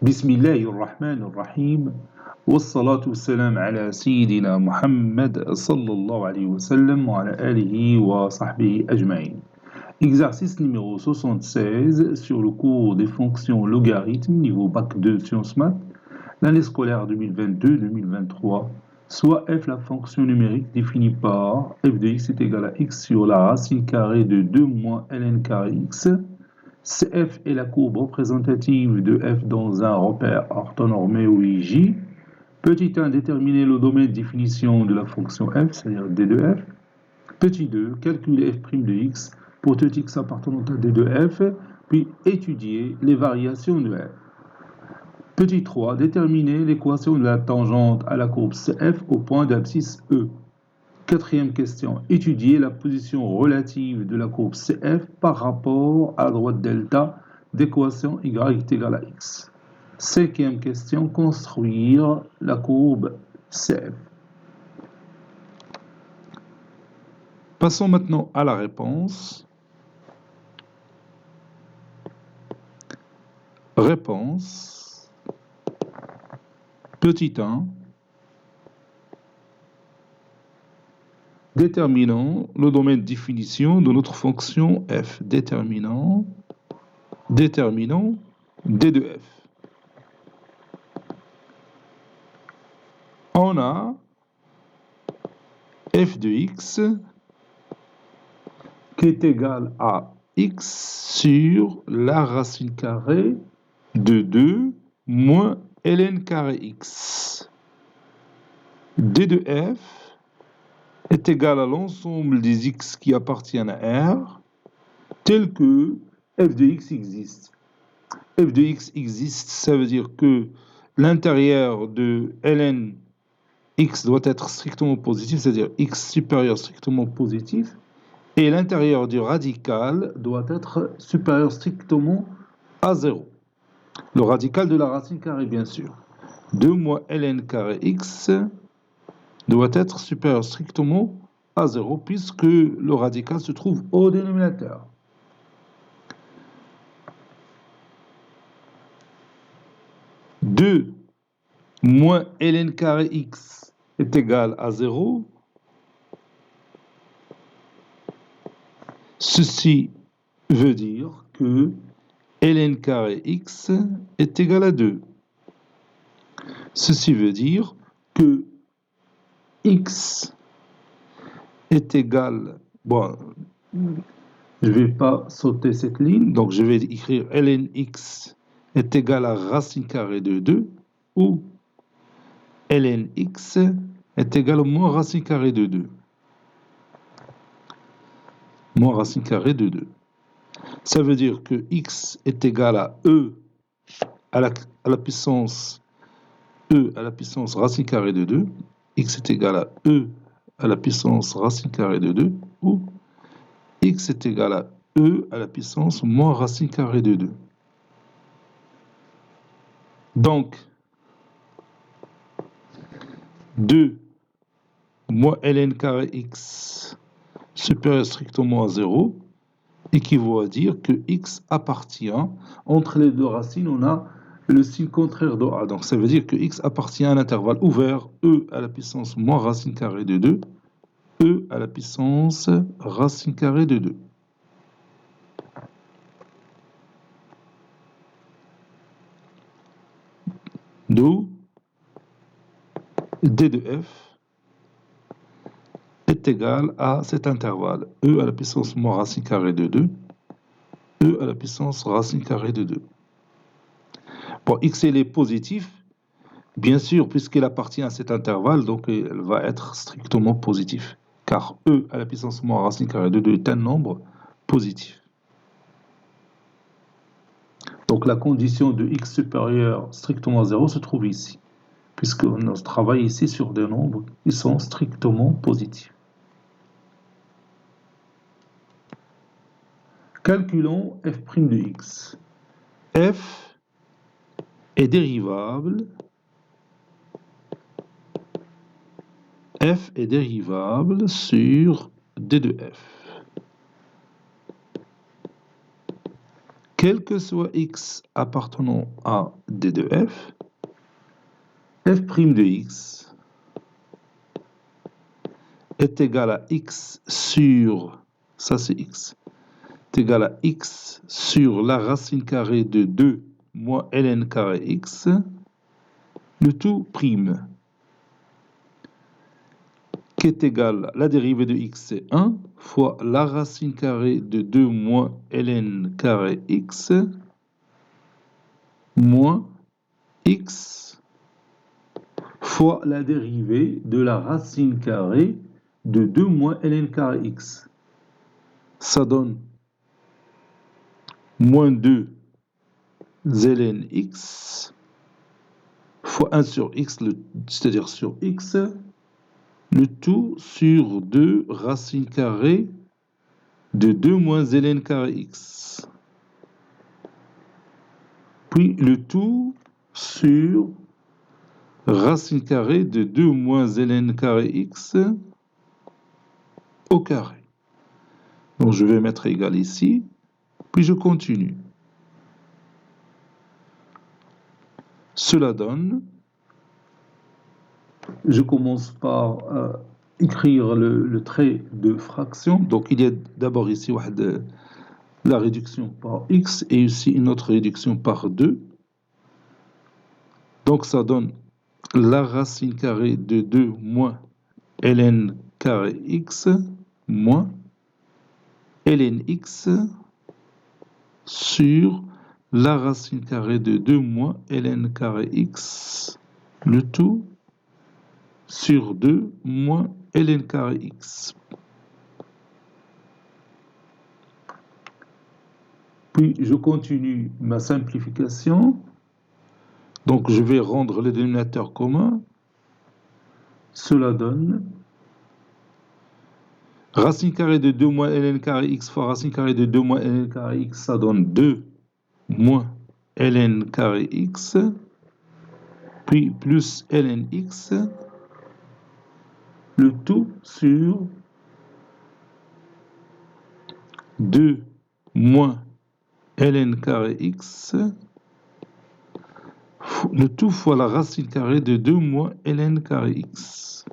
بسم الله الرحمن الرحيم والصلاة والسلام على سيدنا محمد صلى الله عليه وسلم وعلى آله وصحبه أجمعين. Exercice numéro 76 sur le cours des fonctions logarithmes niveau bac 2 sciences maths, l'année scolaire 2022-2023, soit f la fonction numérique définie par f de x est égal à x sur la racine carrée de 2 moins ln carré x. F est la courbe représentative de f dans un repère orthonormé ou J. Petit 1, déterminer le domaine de définition de la fonction f, c'est-à-dire d de f. Petit 2, calculer f' de x pour tout x appartenant à d de f, puis étudier les variations de f. Petit 3, déterminer l'équation de la tangente à la courbe CF au point d'abscisse E. Quatrième question, étudier la position relative de la courbe CF par rapport à la droite delta d'équation y est égal à x. Cinquième question, construire la courbe CF. Passons maintenant à la réponse. Réponse. Petit 1. Déterminons le domaine de définition de notre fonction f. Déterminons d de f. On a f de x qui est égal à x sur la racine carrée de 2 moins ln carré x. d de f est égal à l'ensemble des x qui appartiennent à R, tel que f de x existe. F de x existe, ça veut dire que l'intérieur de ln x doit être strictement positif, c'est-à-dire x supérieur strictement positif, et l'intérieur du radical doit être supérieur strictement à 0. Le radical de la racine carrée, bien sûr. 2 moins ln carré x doit être supérieur strictement à 0, puisque le radical se trouve au dénominateur. « 2 moins ln carré x est égal à 0. Ceci veut dire que ln carré x est égal à 2. Ceci veut dire que x est égal... Bon, je ne vais pas sauter cette ligne, donc je vais écrire ln x est égal à racine carrée de 2, ou ln x est égal au moins racine carrée de 2. Moins racine carrée de 2. Ça veut dire que x est égal à e à la puissance e à la puissance racine carrée de 2. X est égal à e à la puissance racine carrée de 2. Ou x est égal à e à la puissance moins racine carrée de 2. Donc, 2 moins ln carré x supérieur strictement à 0 équivaut à dire que x appartient, entre les deux racines, on a le signe contraire de a. Donc ça veut dire que x appartient à un intervalle ouvert, e à la puissance moins racine carrée de 2, e à la puissance racine carrée de 2. D'où d de f est égal à cet intervalle, e à la puissance moins racine carrée de 2, e à la puissance racine carrée de 2. Bon, x elle est positif, bien sûr, puisqu'elle appartient à cet intervalle, donc elle va être strictement positive, car e à la puissance moins racine carrée de 2 est un nombre positif. Donc la condition de x supérieur strictement à 0 se trouve ici, puisqu'on travaille ici sur des nombres qui sont strictement positifs. Calculons f' de x. F est dérivable. F est dérivable sur d de f. quel que soit x appartenant à d de f, f' de x est égal à x sur, ça c'est x, est égal à x sur la racine carrée de 2 moins ln carré x, le tout prime, qui est égal, la dérivée de x c'est 1, fois la racine carrée de 2 moins ln carré x, moins x, fois la dérivée de la racine carrée de 2 moins ln carré x. Ça donne moins 2 ln x fois 1 sur x, c'est-à-dire sur x, le tout sur 2 racine carrée de 2 moins ln carré x. Puis le tout sur racine carrée de 2 moins ln carré x au carré. Donc je vais mettre égal ici, puis je continue. Cela donne, je commence par écrire le trait de fraction. Donc il y a d'abord ici la réduction par x et ici une autre réduction par 2. Donc ça donne la racine carrée de 2 moins ln carré x moins ln x sur la racine carrée de 2 moins ln carré x, le tout sur 2 moins ln carré x. Puis je continue ma simplification. Donc je vais rendre le dénominateur commun. Cela donne racine carrée de 2 moins ln carré x fois racine carrée de 2 moins ln carré x, ça donne 2 moins ln carré x, puis plus ln x, le tout sur 2 moins ln carré x, le tout fois la racine carrée de 2 moins ln carré x.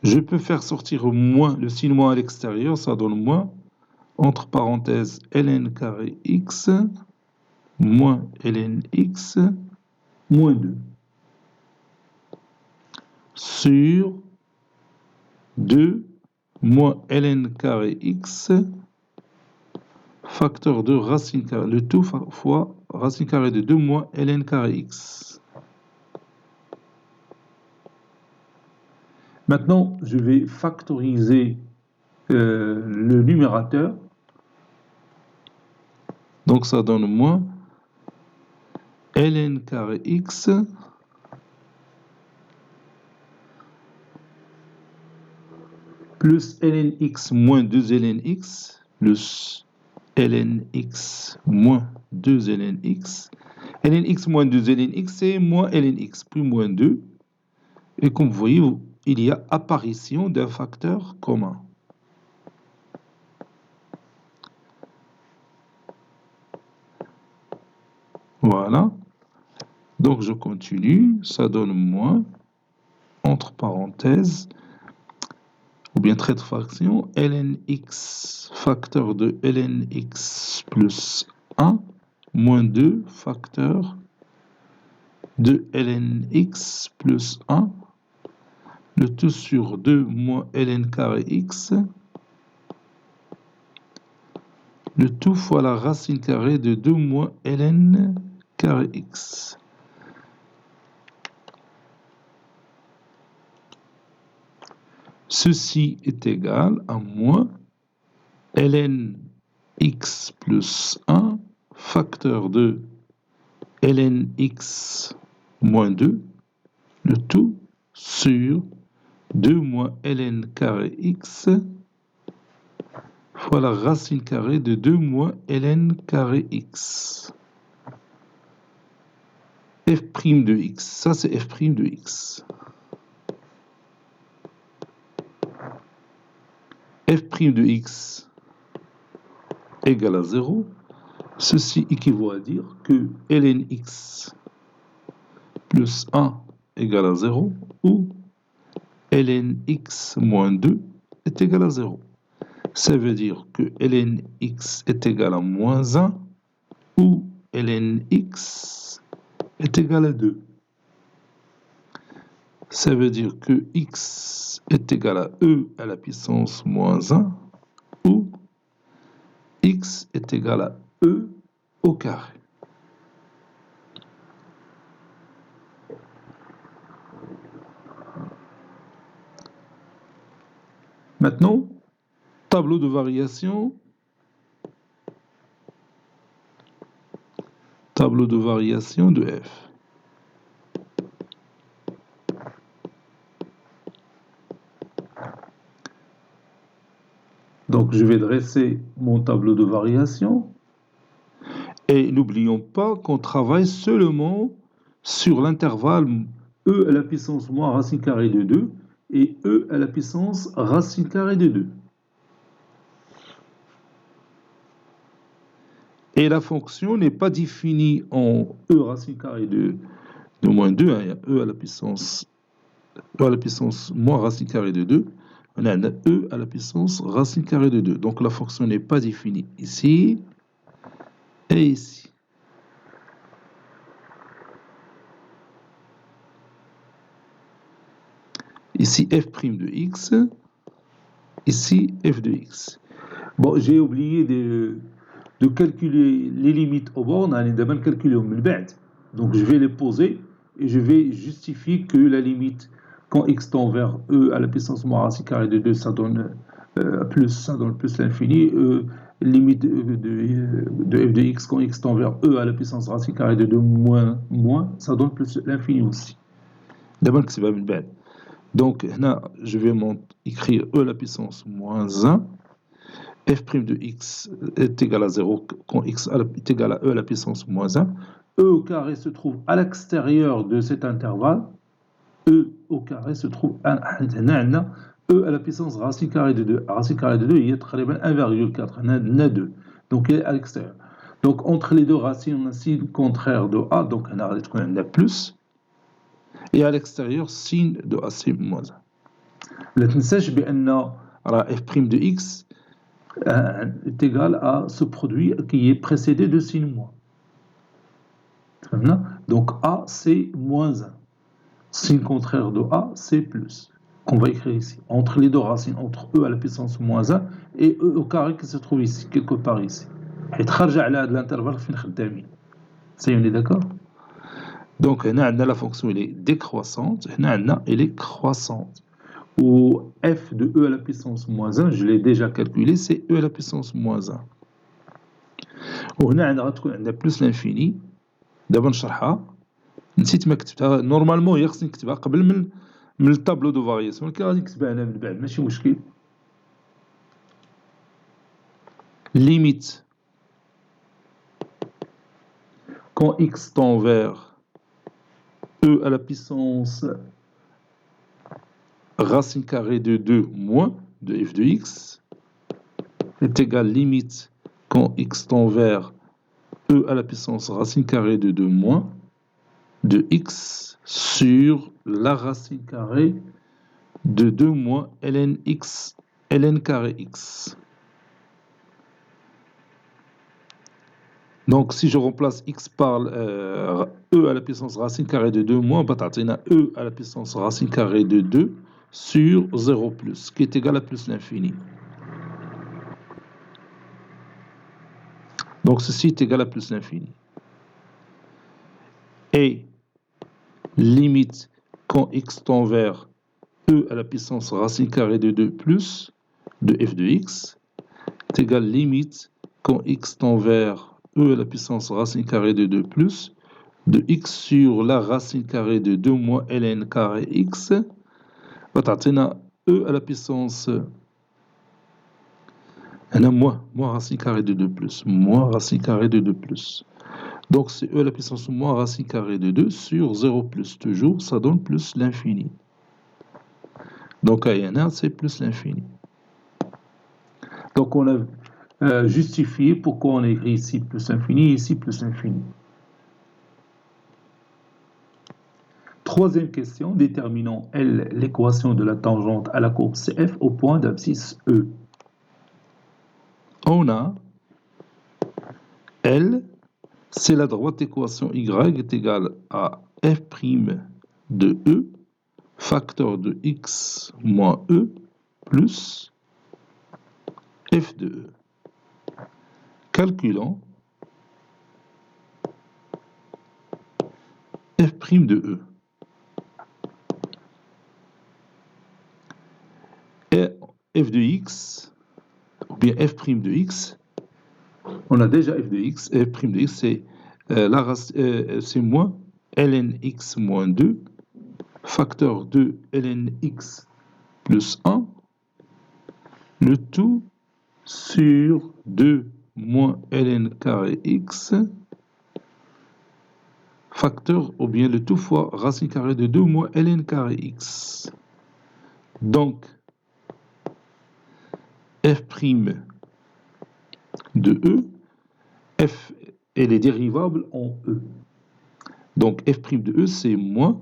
Je peux faire sortir moins, le signe moins à l'extérieur, ça donne moins, entre parenthèses, ln carré x, moins ln x, moins 2, sur 2 moins ln carré x, facteur de racine carrée, le tout fois racine carrée de 2 moins ln carré x. Maintenant, je vais factoriser le numérateur. Donc ça donne moins ln carré x plus ln x moins 2 ln x plus ln x moins 2 ln x. Ln x moins 2 ln x, c'est moins ln x, puis moins 2. Et comme vous voyez, il y a apparition d'un facteur commun. Voilà. Donc je continue, ça donne moins, entre parenthèses, ou bien trait de fraction, ln x facteur de ln x plus 1, moins 2 facteur de ln x plus 1, le tout sur 2 moins ln carré x, le tout fois la racine carrée de 2 moins ln carré x. Ceci est égal à moins ln x plus 1 facteur de ln x moins 2, le tout sur 2 moins ln carré x fois la racine carrée de 2 moins ln carré x. f' de x, ça c'est f' de x. f' de x égale à 0, ceci équivaut à dire que ln x plus 1 égale à 0 ou ln x moins 2 est égal à 0. Ça veut dire que ln x est égal à moins 1 ou ln x est égal à 2. Ça veut dire que x est égal à e à la puissance moins 1 ou x est égal à e au carré. Maintenant, tableau de variation. Tableau de variation de f. Donc, je vais dresser mon tableau de variation. Et n'oublions pas qu'on travaille seulement sur l'intervalle e à la puissance moins racine carrée de 2 et e à la puissance racine carrée de 2. Et la fonction n'est pas définie en e racine carrée de moins 2. Il y a e à la puissance moins racine carrée de 2. On a e à la puissance racine carrée de 2. Donc la fonction n'est pas définie ici et ici. Ici f' de x, ici f de x. Bon, j'ai oublié de calculer les limites aux bornes, donc je vais les poser et je vais justifier que la limite quand x tend vers e à la puissance moins racine carrée de 2, ça donne plus l'infini, limite de f de x quand x tend vers e à la puissance racine carrée de 2 moins, ça donne plus l'infini aussi. D'abord que c'est pas une bête. Donc là, je vais écrire e à la puissance moins 1. f' de x est égal à 0 quand x est égal à e à la puissance moins 1. E au carré se trouve à l'extérieur de cet intervalle. E au carré se trouve e à la puissance racine carrée de 2. Racine carrée de 2, il y a 1,4. 2. Donc il est à l'extérieur. Donc entre les deux racines, on a signe contraire de a, donc on a plus. Et à l'extérieur, signe de a, c'est moins 1. لا تنساش بأن f' de x est égal à ce produit qui est précédé de signe moins. Donc A, c'est moins 1. Signe contraire de A, c'est plus. Qu'on va écrire ici. Entre les deux racines, entre e à la puissance moins 1 et e au carré qui se trouve ici, quelque part ici. Et تخرج على l'intervalle فين خدامين. Ça y est, on est d'accord? Donc, la fonction elle est décroissante, elle est croissante. Où f de e à la puissance moins 1, je l'ai déjà calculé, c'est e à la puissance moins 1. وهنا غتكون عندنا بلس l'infini. دابا نشرحها. نسيت ما كتبتها، نورمالمون هي خصني نكتبها قبل من الطابلو دو فارياسيون، ولكن غادي نكتبها انا من بعد ماشي مشكل. Limite quand x tend vers e à la puissance racine carrée de 2 moins de f de x est égal limite quand x tend vers e à la puissance racine carrée de 2 moins de x sur la racine carrée de 2 moins ln x, ln carré x. Donc si je remplace x par e à la puissance racine carrée de 2 moins, on a e à la puissance racine carrée de 2 sur 0 plus, qui est égal à plus l'infini. Donc ceci est égal à plus l'infini. Et limite quand x tend vers e à la puissance racine carrée de 2 plus de f de x est égal limite quand x tend vers e à la puissance racine carrée de 2 plus de x sur la racine carrée de 2 moins ln carré x. تعطينا e à la puissance moins racine carrée de 2 plus, moins racine carrée de 2 plus. Donc c'est e à la puissance moins racine carrée de 2 sur 0 plus, toujours ça donne plus l'infini. Donc c'est plus l'infini. Donc on a justifier pourquoi on a écrit ici plus infini et ici plus infini. Troisième question, déterminons L l'équation de la tangente à la courbe CF au point d'abscisse E. On a L, c'est la droite équation Y est égale à f' de E, facteur de x moins E, plus f de E. Calculons f' de E. Et f de x, ou bien f' de x, on a déjà f de x, et f' de x c'est moins ln x moins 2, facteur de ln x plus 1, le tout sur 2 moins ln carré x, facteur, ou bien le tout fois racine carrée de 2 moins ln carré x. Donc, f' de E, f et les dérivables en E. Donc, f' de E, c'est moins,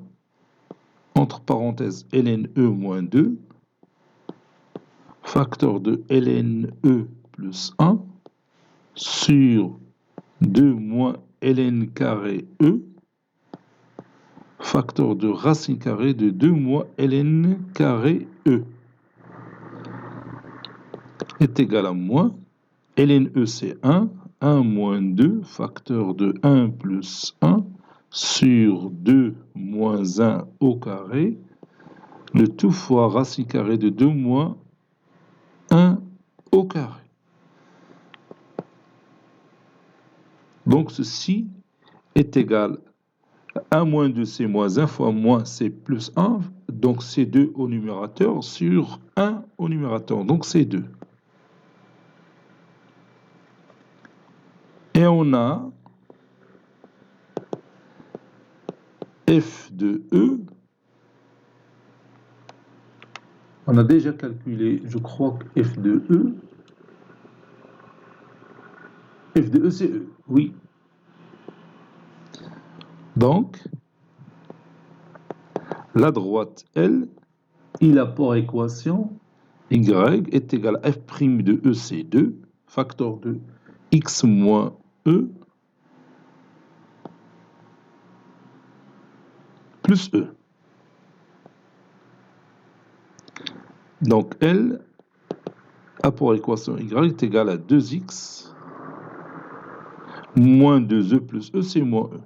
entre parenthèses, ln E moins 2, facteur de ln E plus 1, sur 2 moins ln carré E, facteur de racine carrée de 2 moins ln carré E, est égal à moins, ln E c'est 1, 1 moins 2, facteur de 1 plus 1, sur 2 moins 1 au carré, le tout fois racine carrée de 2 moins 1 au carré. Donc ceci est égal à 1 moins 2, c'est moins 1 fois moins, c'est plus 1. Donc c'est 2 au numérateur sur 1 au numérateur. Donc c'est 2. Et on a f de E. On a déjà calculé, je crois, que f de E. F de E, c'est E, oui. Donc, la droite L, il a pour équation Y est égal à f' de E, c'est 2, facteur de x moins E, plus E. Donc, L a pour équation Y est égal à 2x moins 2E plus E, c'est moins E.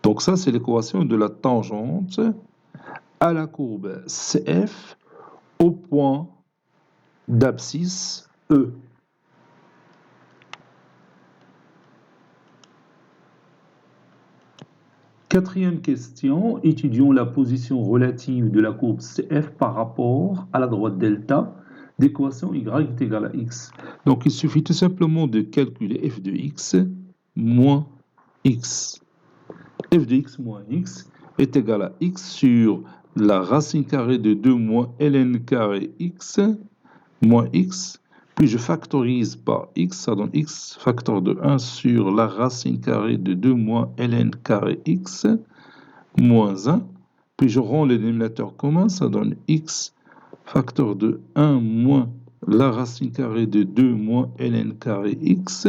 Donc ça, c'est l'équation de la tangente à la courbe CF au point d'abscisse E. Quatrième question, étudions la position relative de la courbe CF par rapport à la droite delta d'équation Y est égale à X. Donc il suffit tout simplement de calculer f de x moins x. F de x moins x est égal à x sur la racine carrée de 2 moins ln carré x moins x, puis je factorise par x, ça donne x facteur de 1 sur la racine carrée de 2 moins ln carré x moins 1, puis je rends le dénominateur commun, ça donne x facteur de 1 moins la racine carrée de 2 moins ln carré x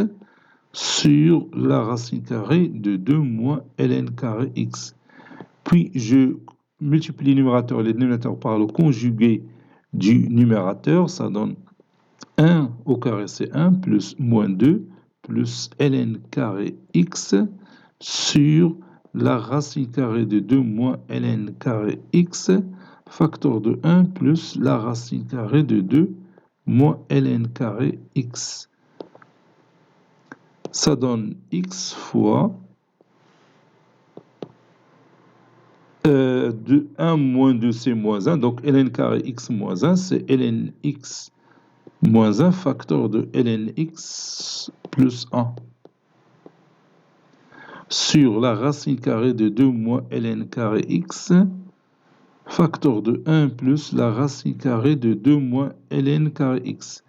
sur la racine carrée de 2 moins ln carré x. Puis je multiplie le numérateur et le dénominateur par le conjugué du numérateur, ça donne 1 au carré c'est 1 plus moins 2 plus ln carré x sur la racine carrée de 2 moins ln carré x facteur de 1 plus la racine carrée de 2 moins ln carré x. Ça donne x fois de 1 moins 2 c'est moins 1, donc ln carré x moins 1 c'est ln x moins 1 facteur de ln x plus 1 sur la racine carrée de 2 moins ln carré x facteur de 1 plus la racine carrée de 2 moins ln carré x.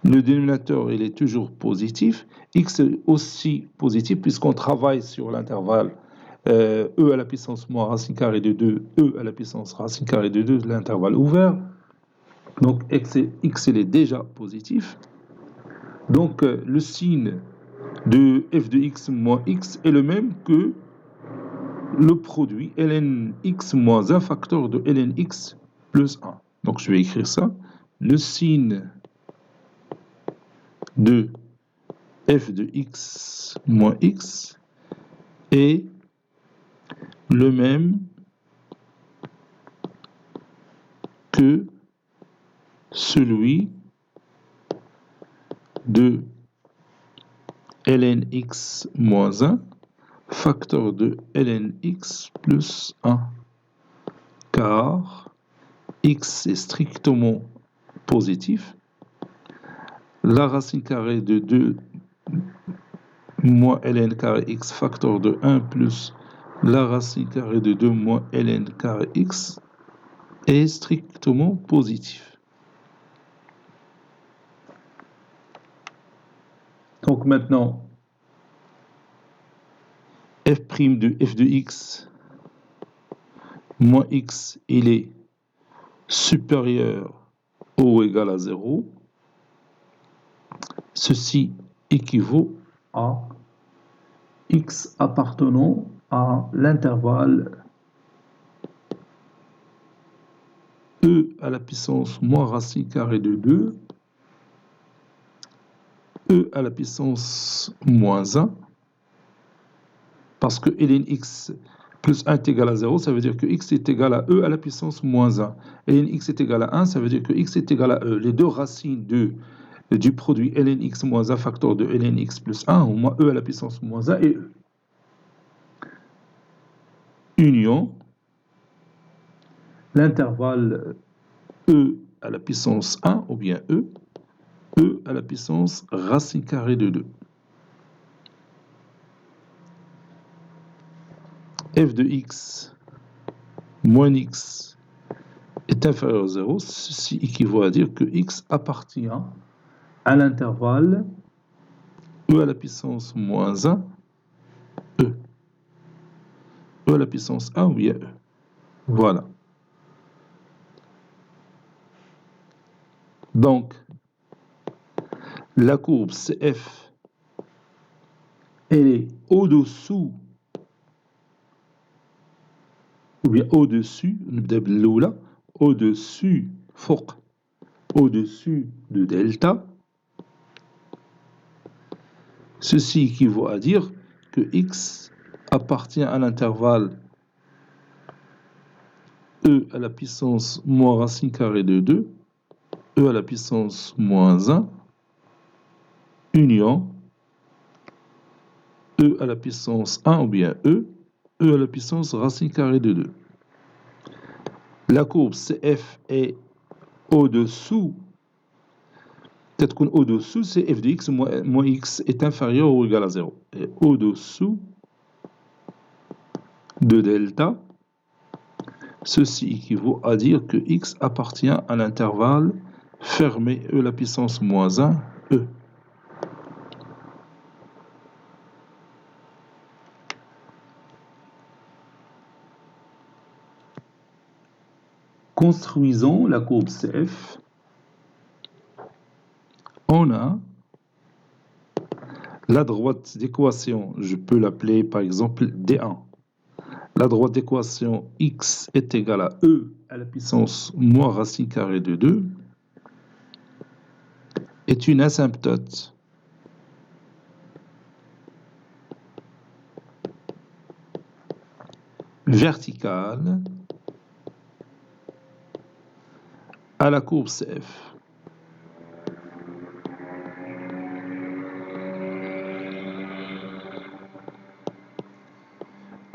Le dénominateur, il est toujours positif. X est aussi positif puisqu'on travaille sur l'intervalle e à la puissance moins racine carrée de 2, e à la puissance racine carrée de 2, l'intervalle ouvert. Donc X il est déjà positif. Donc le signe de f de x moins x est le même que le produit ln x moins 1 facteur de ln x plus 1. Donc je vais écrire ça. Le signe de f de x moins x est le même que celui de ln x moins 1 facteur de ln x plus 1, car x est strictement positif. La racine carrée de 2 moins ln carré x facteur de 1 plus la racine carrée de 2 moins ln carré x est strictement positif. Donc maintenant, f' de f de x moins x, il est supérieur ou égal à 0. Ceci équivaut à x appartenant à l'intervalle e à la puissance moins racine carrée de 2, e à la puissance moins 1, parce que ln x plus 1 est égal à 0, ça veut dire que x est égal à e à la puissance moins 1. Ln x est égal à 1, ça veut dire que x est égal à e. Les deux racines du produit ln x moins 1 facteur de ln x plus 1, au moins e à la puissance moins 1 et e. Union, l'intervalle e à la puissance 1, ou bien e à la puissance racine carrée de 2. F de x moins x est inférieur à 0, ceci équivaut à dire que x appartient à l'intervalle e à la puissance moins 1, e à la puissance 1 ou bien e. Voilà. Donc, la courbe CF, elle est au-dessous, ou bien au-dessus, au-dessus, au-dessus de delta. Ceci équivaut à dire que x appartient à l'intervalle e à la puissance moins racine carrée de 2, e à la puissance moins 1, union e à la puissance 1 ou bien e à la puissance racine carrée de 2. La courbe CF est au-dessous, peut-être qu'on au-dessous, c'est f de x moins x est inférieur ou égal à 0. Et au-dessous de delta, ceci équivaut à dire que x appartient à l'intervalle fermé e à la puissance moins 1, e. Construisons la courbe CF. On a la droite d'équation, je peux l'appeler par exemple D1. La droite d'équation x est égale à e à la puissance moins racine carrée de 2 est une asymptote verticale à la courbe CF.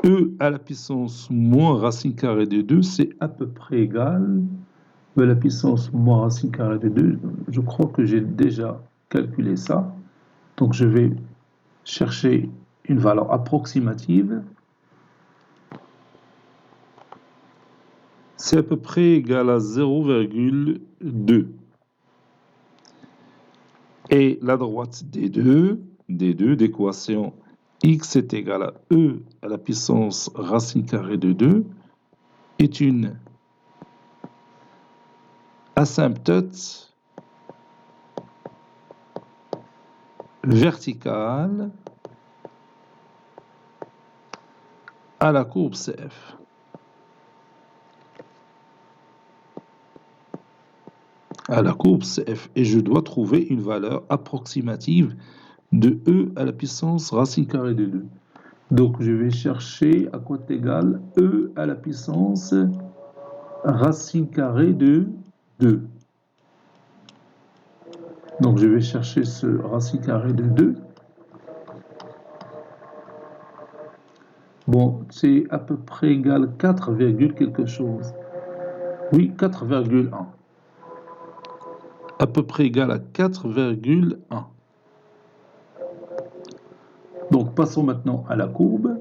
E à la puissance moins racine carrée de 2, c'est à peu près égal à la puissance moins racine carrée de 2. Je crois que j'ai déjà calculé ça. Donc je vais chercher une valeur approximative. C'est à peu près égal à 0,2. Et la droite des deux d'équation x est égal à e à la puissance racine carrée de 2 est une asymptote verticale à la courbe CF. À la courbe CF. Et je dois trouver une valeur approximative de e à la puissance racine carrée de 2. Donc je vais chercher à quoi est égal e à la puissance racine carrée de 2. Donc je vais chercher ce racine carrée de 2. Bon, c'est à peu près égal 4, quelque chose. Oui, 4,1. À peu près égal à 4,1. Donc passons maintenant à la courbe.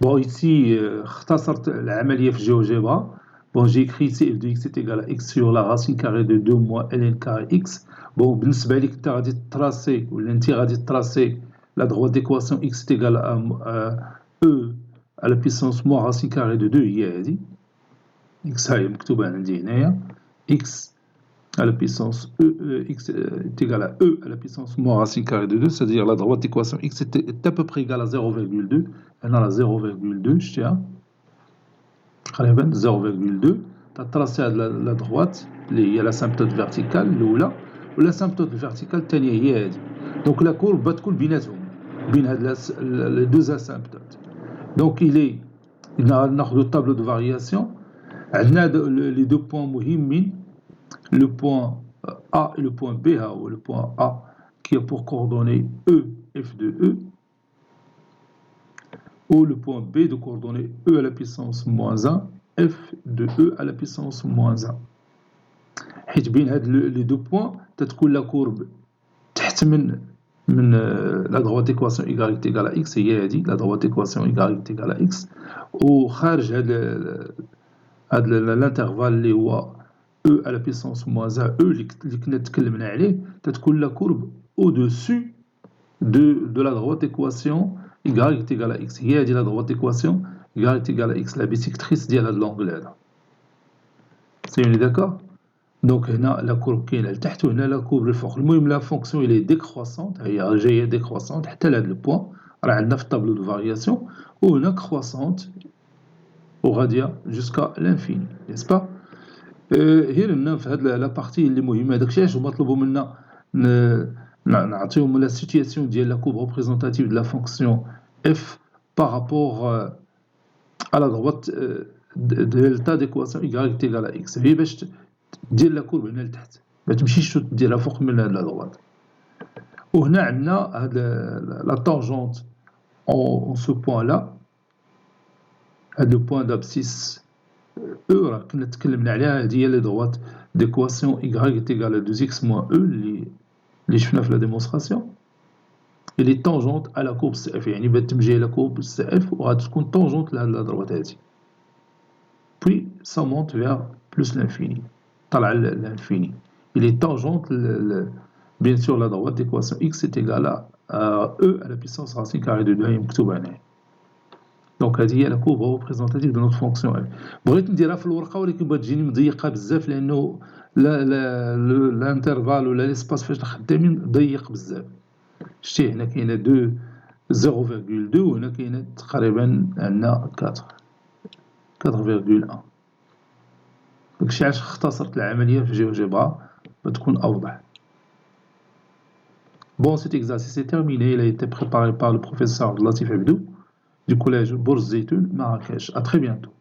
Bon, ici, اختصرت العملية في GeoGebra. Bon, j'ai écrit ici f de x est égal à x sur la racine carrée de 2 moins ln carré x. Bon, بالنسبة لك انت غادي تراسي ولا انت غادي تراسي la droite d'équation x est égal à e à la puissance moins racine carrée de 2 هي هذه. x هاهي مكتوبة عندي هنايا. x à la puissance x est égal à e à la puissance moins racine carrée de 2, c'est-à-dire la droite d'équation x est à peu près égale à 0,2. On a la 0,2, je tiens. 0,2. Tu as tracé la droite, il y a l'asymptote verticale, l'oula, ou l'asymptote verticale, هي هذه. Donc la courbe va تكون بيناتهم, بين les deux asymptotes. Donc il a le tableau de variation. On a les deux points مهمين. Le point A et le point B, ou le point A qui a pour coordonnées E, f de E, ou le point B de coordonnées E à la puissance moins 1, f de E à la puissance moins 1. حيت بين هاد les deux points تتكون la courbe تحت من la droite d'équation y est égale à x, هي هذه la droite d'équation y est égale à x, وخارج هاد l'intervalle اللي هو e à la puissance moins 1, e اللي كنا تكلمنا عليه, تتكون la courbe au-dessus de la droite d'équation y est égale à x. هي هذه la droite d'équation y est égale à x, la bisectrice ديال هاد l'angle هذا. سيوني d'accord. Donc هنا la courbe كاينه لتحت وهنا la courbe للفوق. المهم la fonction elle est décroissante, هي جايه décroissante حتى لهاد البوان راه عندنا في الطابلو دو فارياسيون, وهنا croissante وغاديه jusqu'à l'infini, n'est-ce pas. هنا لنا في هاد لا بارتي اللي مهمه, داكشي علاش هما طلبوا منا نعطيهم لا سيتوياسيون ديال لا كوب ريبريزونتاتيف دو لا فونكسيون f par rapport à la droite دلتا ديكواسيون y est égale à x, هي باش دير لا كورب هنا لتحت, ما تمشيش ديرها فوق من هاد لا دروات. وهنا عندنا هاد لا طونجونت اون سو بوان لا, هاد لو بوان دابسيس او راه كنا تكلمنا عليها, هادي هي لي دروات ديكواسيون y est égale à 2x moins e اللي شفنا في لا ديمونستراسيون. اللي طونجونت على لا كورب سي اف, يعني بات تمشي على كورب سي اف وغادي تكون طونجونت لهاد لا دروات هادي. Puis ça monte vers plus l'infini, طلع l'infini. Il est tangente, bien sûr, la droite d'équation x est égale à e à la puissance racine carrée de 2 مكتوبة هنا. Donc هذه هي la courbe représentative de notre fonction f. بغيت نديرها في الورقة ولكن بغات تجيني مضيقة بزاف, لأنه الانترفال ولا ليسباس فاش خدامين ضيق بزاف. شتي هنا كاينة 0,2 وهنا كاينة تقريبا عندنا 4,1. داكشي علاش اختصرت العملية في GeoGebra باش تكون أوضح. Bon, cet exercice est terminé. Il a été préparé par le professeur Latif Abdou du collège Bourz Zeytoun, Marrakech. À très bientôt.